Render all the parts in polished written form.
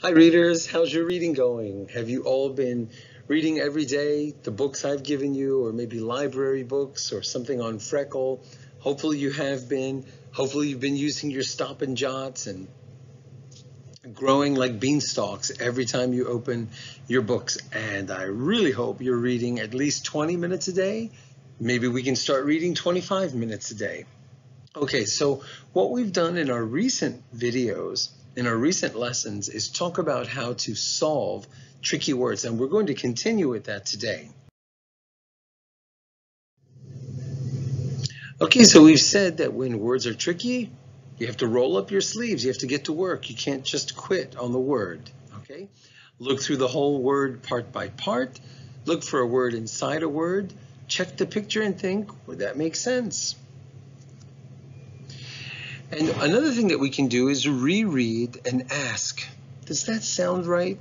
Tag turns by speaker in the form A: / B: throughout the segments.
A: Hi readers, how's your reading going? Have you all been reading every day the books I've given you, or maybe library books or something on Freckle? Hopefully you have been. Hopefully you've been using your stop and jots and growing like beanstalks every time you open your books. And I really hope you're reading at least 20 minutes a day. Maybe we can start reading 25 minutes a day. Okay, so what we've done in our recent videos, in our recent lessons, is talk about how to solve tricky words, and we're going to continue with that today. Okay, so we've said that when words are tricky, you have to roll up your sleeves, you have to get to work. You can't just quit on the word, okay? Look through the whole word part by part, look for a word inside a word, check the picture and think, would that make sense? And another thing that we can do is reread and ask, does that sound right?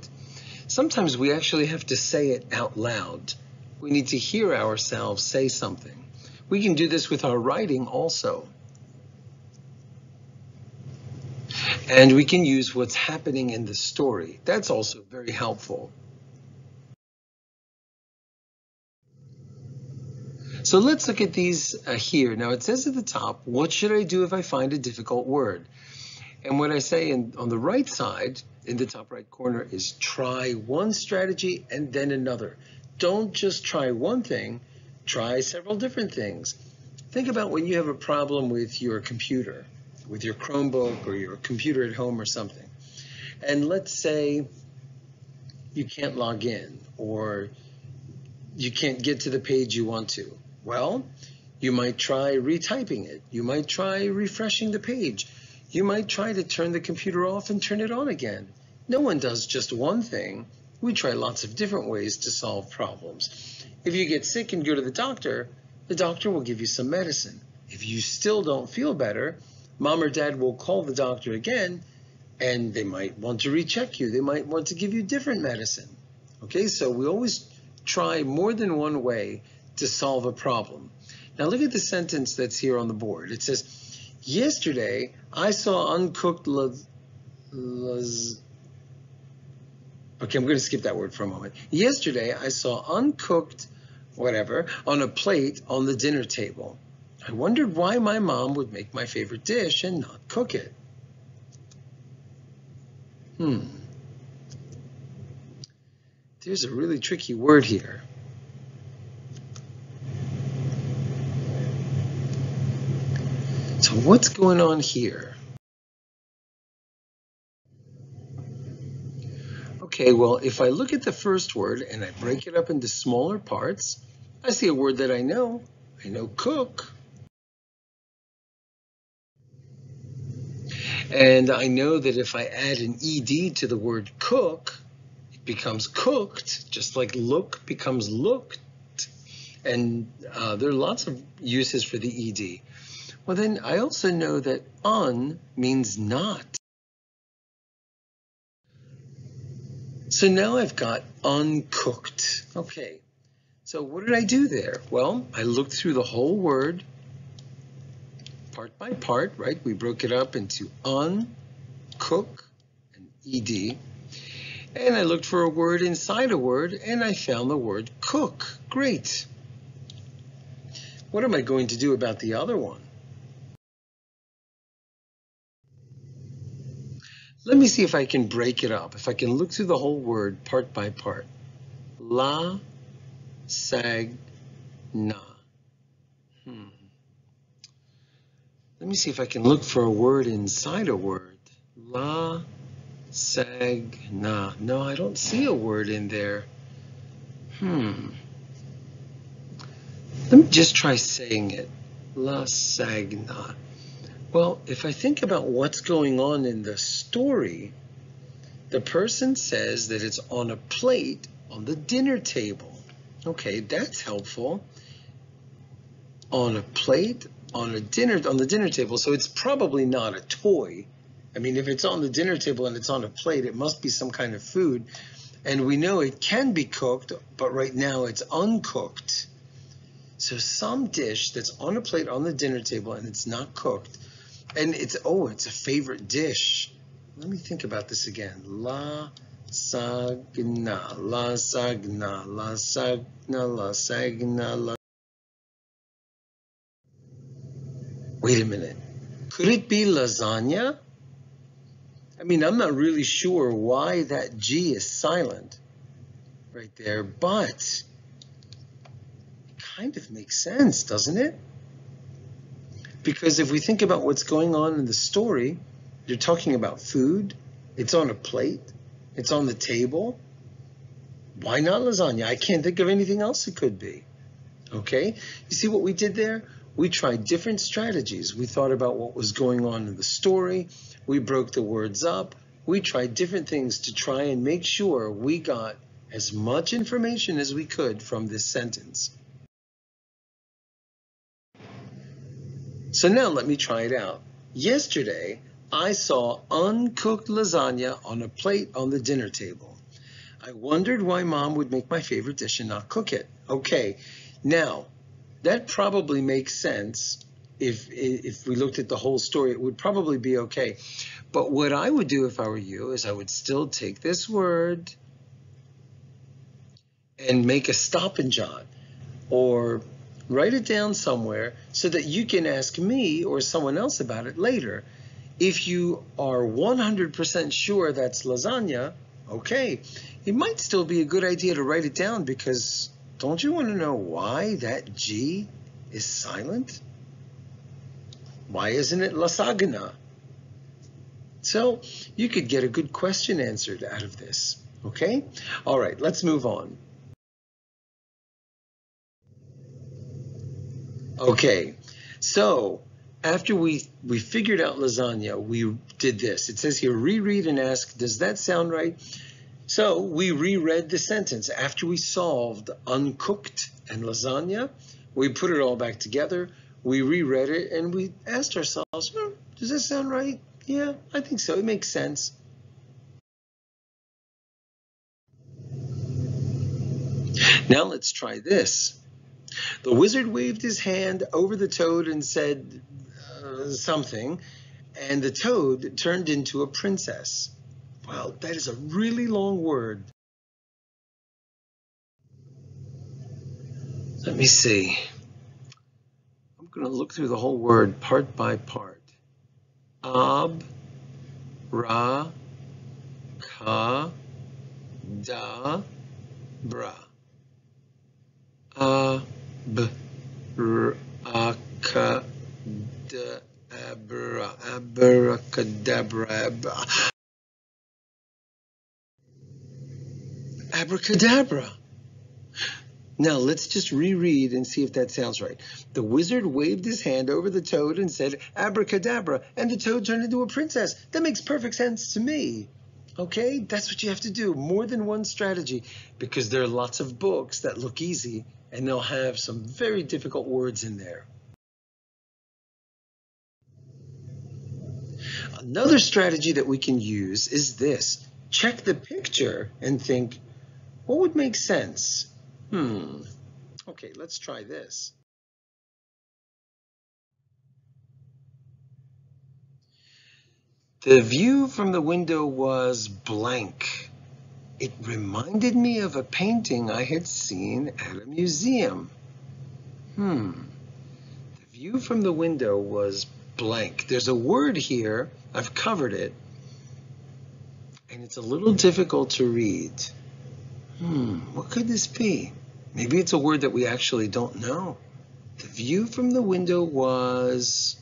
A: Sometimes we actually have to say it out loud. We need to hear ourselves say something. We can do this with our writing also. And we can use what's happening in the story. That's also very helpful. So let's look at these here. Now it says at the top, what should I do if I find a difficult word? And what I say on the right side, in the top right corner, is try one strategy and then another. Don't just try one thing, try several different things. Think about when you have a problem with your computer, with your Chromebook or your computer at home or something. And let's say you can't log in or you can't get to the page you want to. Well, you might try retyping it. You might try refreshing the page. You might try to turn the computer off and turn it on again. No one does just one thing. We try lots of different ways to solve problems. If you get sick and go to the doctor will give you some medicine. If you still don't feel better, mom or dad will call the doctor again, and they might want to recheck you. They might want to give you different medicine. Okay, so we always try more than one way to solve a problem. Now look at the sentence that's here on the board. It says, yesterday I saw uncooked Okay, I'm going to skip that word for a moment. Yesterday I saw uncooked whatever on a plate on the dinner table. I wondered why my mom would make my favorite dish and not cook it. There's a really tricky word here. So what's going on here? Okay, well, if I look at the first word and I break it up into smaller parts, I see a word that I know. I know cook. And I know that if I add an ed to the word cook, it becomes cooked, just like look becomes looked. And there are lots of uses for the ed. Well, then I also know that un means not. So now I've got uncooked. Okay, so what did I do there? Well, I looked through the whole word, part by part, right? We broke it up into un, cook, and ed. And I looked for a word inside a word, and I found the word cook. Great. What am I going to do about the other one? Let me see if I can break it up, if I can look through the whole word part by part. La, sag, na. Let me see if I can look for a word inside a word. La, sag, na. No, I don't see a word in there. Let me just try saying it. La, sag, na. Well, if I think about what's going on in the story, the person says that it's on a plate on the dinner table. Okay, that's helpful. On a plate, on the dinner table, so it's probably not a toy. I mean, if it's on the dinner table and it's on a plate, it must be some kind of food. And we know it can be cooked, but right now it's uncooked. So some dish that's on a plate on the dinner table and it's not cooked, and it's a favorite dish Let me think about this again. Lasagna, lasagna, lasagna, lasagna. Wait a minute. Could it be lasagna? I mean, I'm not really sure why that G is silent right there, but it kind of makes sense, doesn't it? Because if we think about what's going on in the story, you're talking about food. It's on a plate. It's on the table. Why not lasagna? I can't think of anything else it could be. Okay? You see what we did there? We tried different strategies. We thought about what was going on in the story. We broke the words up. We tried different things to try and make sure we got as much information as we could from this sentence. So now let me try it out. Yesterday, I saw uncooked lasagna on a plate on the dinner table. I wondered why Mom would make my favorite dish and not cook it. Okay, now that probably makes sense. If we looked at the whole story, it would probably be okay. But what I would do if I were you is I would still take this word and make a stop and jot, or write it down somewhere so that you can ask me or someone else about it later. If you are 100% sure that's lasagna, okay, it might still be a good idea to write it down, because don't you want to know why that G is silent? Why isn't it lasagna? So you could get a good question answered out of this, okay? All right, let's move on. Okay, so after we figured out lasagna, we did this. It says here, reread and ask, does that sound right? So we reread the sentence. After we solved uncooked and lasagna, we put it all back together. We reread it and we asked ourselves, does that sound right? Yeah, I think so. It makes sense. Now let's try this. The wizard waved his hand over the toad and said something, and the toad turned into a princess. Wow, that is a really long word. Let me see. I'm going to look through the whole word part by part. Ab, ra, ka, da, bra. Ab, r, a, ka, da, abra, abracadabra, abracadabra. Now let's just reread and see if that sounds right. The wizard waved his hand over the toad and said, abracadabra, and the toad turned into a princess. That makes perfect sense to me. Okay, that's what you have to do. More than one strategy, because there are lots of books that look easy and they'll have some very difficult words in there. Another strategy that we can use is this. Check the picture and think, what would make sense? Okay, let's try this. The view from the window was blank. It reminded me of a painting I had seen at a museum. The view from the window was blank. There's a word here. I've covered it. And it's a little difficult to read. What could this be? Maybe it's a word that we actually don't know. The view from the window was,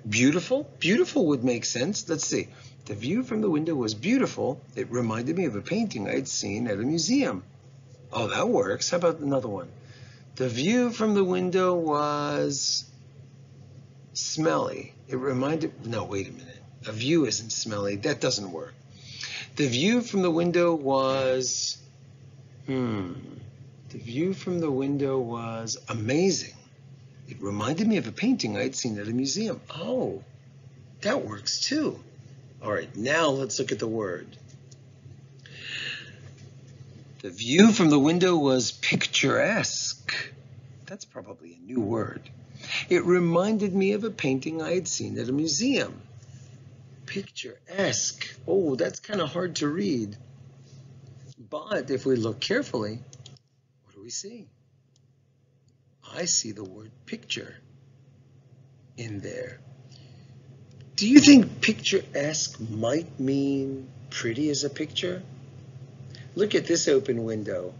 A: beautiful. Beautiful would make sense. Let's see. The view from the window was beautiful. It reminded me of a painting I'd seen at a museum. Oh, that works. How about another one? The view from the window was smelly. It reminded, no, wait a minute. A view isn't smelly. That doesn't work. The view from the window was, the view from the window was amazing. It reminded me of a painting I'd seen at a museum. Oh, that works too. All right, now let's look at the word. The view from the window was picturesque. That's probably a new word. It reminded me of a painting I had seen at a museum. Picturesque. Oh, that's kind of hard to read. But if we look carefully, what do we see? I see the word picture in there. Do you think picturesque might mean pretty as a picture? Look at this open window.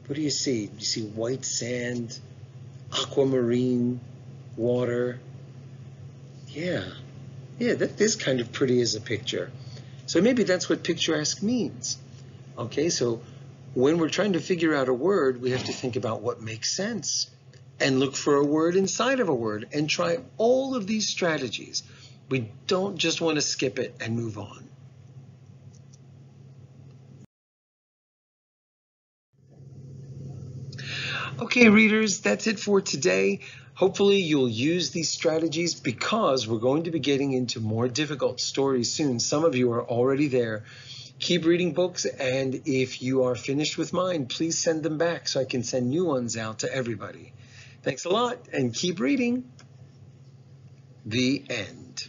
A: What do you see? Do you see white sand, aquamarine water? Yeah, that is kind of pretty as a picture. So maybe that's what picturesque means. Okay, so when we're trying to figure out a word, we have to think about what makes sense and look for a word inside of a word and try all of these strategies. We don't just want to skip it and move on. Okay, readers, that's it for today. Hopefully you'll use these strategies because we're going to be getting into more difficult stories soon. Some of you are already there. Keep reading books, and if you are finished with mine, please send them back so I can send new ones out to everybody. Thanks a lot, and keep reading. The end.